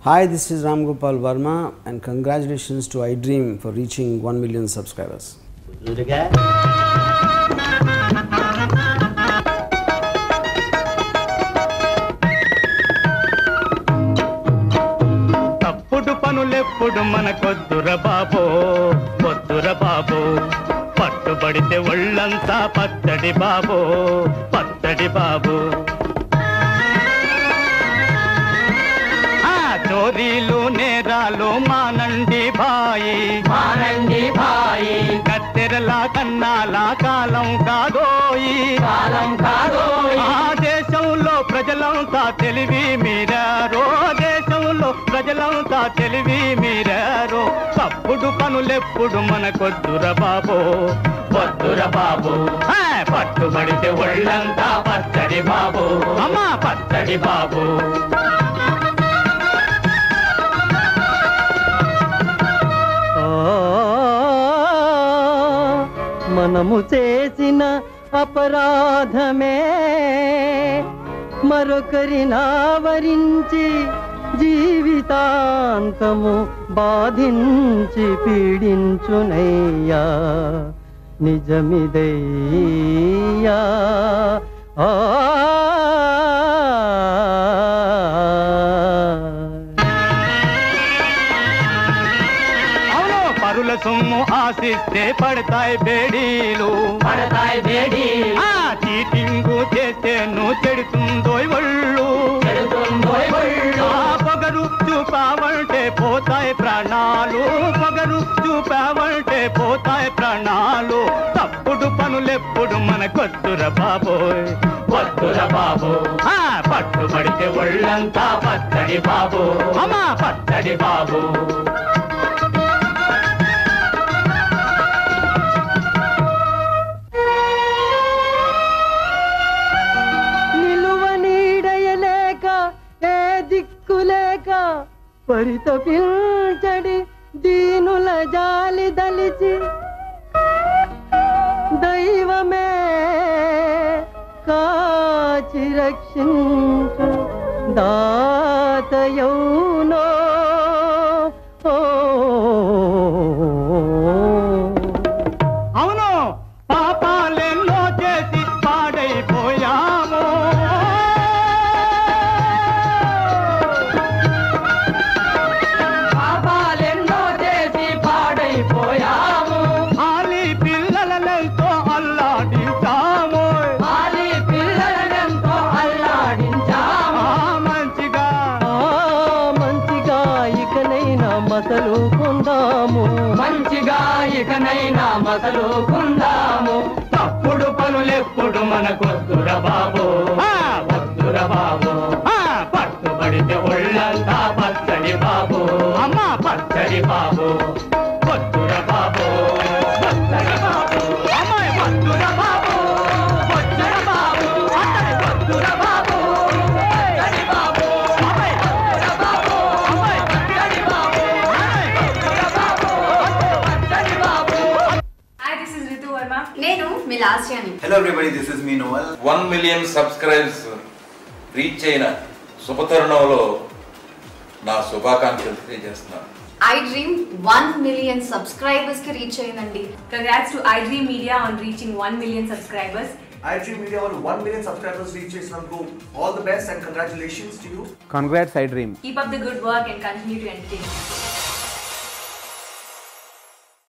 Hi, this is Ram Gopal Verma and congratulations to iDream for reaching 1 million subscribers. తప్పుడు పనులెప్పుడు మనకొద్దుర బాబో వద్దుర బాబో పట్టుబడితే ఒళ్ళంతా పచ్చడి బాబో పచ్చడి బాబో చోరీలు నేరాలు మానండి భాయి కత్తెరలా కన్నాలా కాలం కాదోయి ఆ దేశంలో ప్రజలంతా తెలివి మీరారో దేశంలో ప్రజలంతా తెలివి మీరారో తప్పుడు పనులెప్పుడు మనకొద్దుర బాబో వద్దుర బాబు పట్టుబడితే ఒళ్ళంతా పచ్చడి బాబు అమ్మా పచ్చడి బాబు మనము చేసిన అపరాధమే మరొకరిని ఆవరించి జీవితాంతము బాధించి పీడించునయ్యా నిజమిదయ్యా పరుల సొమ్ము ఆశిస్తే పడతాయి బేడీలు చీటింగు చేస్తే నువ్వు చెడుతుందో ఒళ్ళు పొగరు చూపావంటే పోతాయి ప్రాణాలు పొగరు చూపావంటే పోతాయి ప్రాణాలు తప్పుడు పనులెప్పుడు మనకొద్దుర బాబోయ్ వద్దుర బాబు పట్టుబడితే ఒళ్ళంతా పచ్చడి బాబు అమ్మా పచ్చడి బాబు పరితపించడి దీనుల జాలి దలిచి దైవమే కాచి రక్షించు దాతయౌనో అవును పాపాలెన్నో చేసి పాడైపోయాము మసలుకుందాము తప్పుడు పనులెప్పుడు మనకొద్దుర బాబు వద్దుర బాబు పట్టుబడితే ఒళ్ళంతా పచ్చడి బాబు అమ్మా పచ్చడి బాబు వద్దుర బాబు పచ్చడి బాబు అమ్మాయి వద్దుర బాబు వద్దుర బాబు వద్దుర బాబు పచ్చడి బాబు అమ్మాయి వద్దుర బాబు అమ్మాయి పచ్చడి బాబు వద్దుర బాబు పచ్చడి బాబు. నేను మీ లాస్ట్ అని. Hello everybody, this is me Noel. 1 million subscribers reach అయిన శుభతరుణంలో నా శుభాకాంక్షలు తెలియజేస్తున్నాను. iDream 1 million subscribers కి రీచ్ అయ్యిందండి. Congrats to iDream Media on reaching 1 million subscribers. iDream Media on 1 million subscribers reach చేసినందుకు all the best and congratulations to you. Congrats iDream. Keep up the good work and continue to entertain.